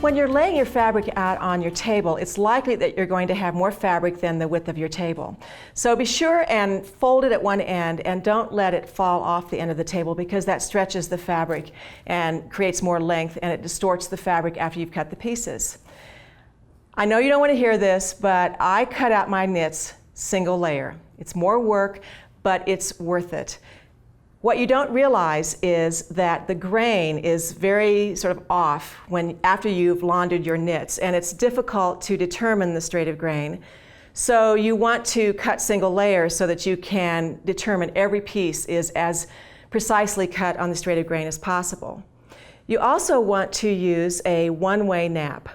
When you're laying your fabric out on your table, it's likely that you're going to have more fabric than the width of your table. So be sure and fold it at one end and don't let it fall off the end of the table, because that stretches the fabric and creates more length, and it distorts the fabric after you've cut the pieces. I know you don't want to hear this, but I cut out my knits single layer. It's more work, but it's worth it. What you don't realize is that the grain is very sort of off after you've laundered your knits, and it's difficult to determine the straight of grain. So you want to cut single layers so that you can determine every piece is as precisely cut on the straight of grain as possible. You also want to use a one-way nap.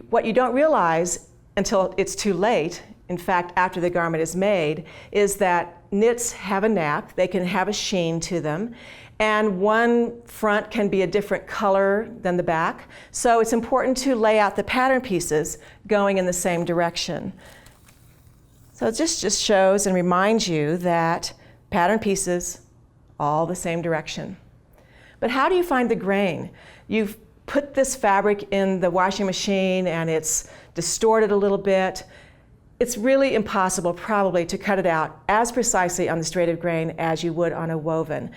What you don't realize until it's too late, in fact after the garment is made, is that knits have a nap. They can have a sheen to them, and one front can be a different color than the back. So it's important to lay out the pattern pieces going in the same direction. So this just shows and reminds you that pattern pieces, all the same direction. But how do you find the grain? You've put this fabric in the washing machine and it's distorted a little bit. It's really impossible probably to cut it out as precisely on the straight of grain as you would on a woven.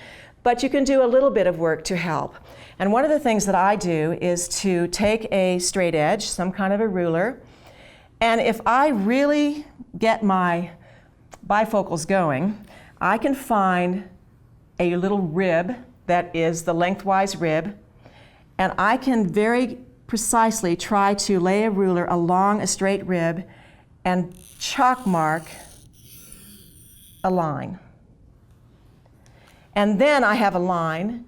But you can do a little bit of work to help. And one of the things that I do is to take a straight edge, some kind of a ruler, and if I really get my bifocals going, I can find a little rib that is the lengthwise rib, and I can very precisely try to lay a ruler along a straight rib and chalk mark a line. And then I have a line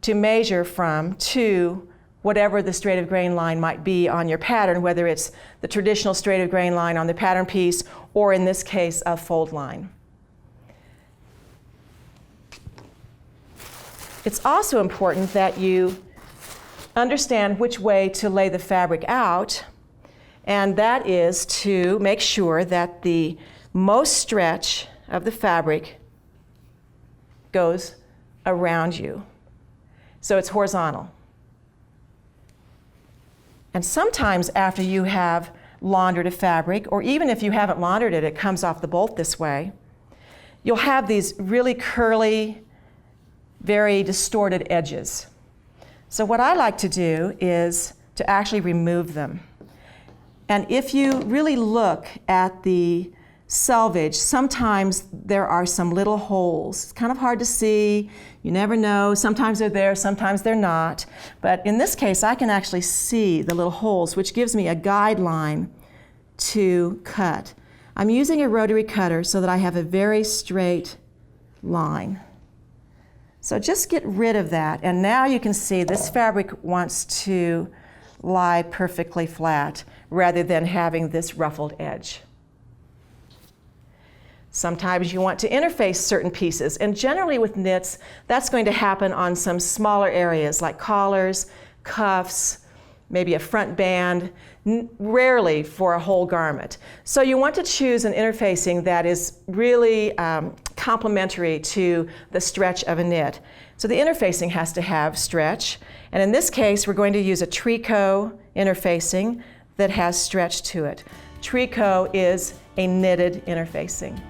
to measure from to whatever the straight of grain line might be on your pattern, whether it's the traditional straight of grain line on the pattern piece, or in this case, a fold line. It's also important that you understand which way to lay the fabric out, and that is to make sure that the most stretch of the fabric goes around you. So it's horizontal. And sometimes after you have laundered a fabric, or even if you haven't laundered it, it comes off the bolt this way, you'll have these really curly, very distorted edges. So what I like to do is to actually remove them. And if you really look at the selvage, sometimes there are some little holes. It's kind of hard to see. You never know. Sometimes they're there, sometimes they're not. But in this case, I can actually see the little holes, which gives me a guideline to cut. I'm using a rotary cutter so that I have a very straight line. So just get rid of that. And now you can see this fabric wants to lie perfectly flat rather than having this ruffled edge. Sometimes you want to interface certain pieces, and generally with knits, that's going to happen on some smaller areas like collars, cuffs, maybe a front band, rarely for a whole garment. So you want to choose an interfacing that is really complementary to the stretch of a knit. So the interfacing has to have stretch, and in this case we're going to use a tricot interfacing that has stretch to it. Tricot is a knitted interfacing.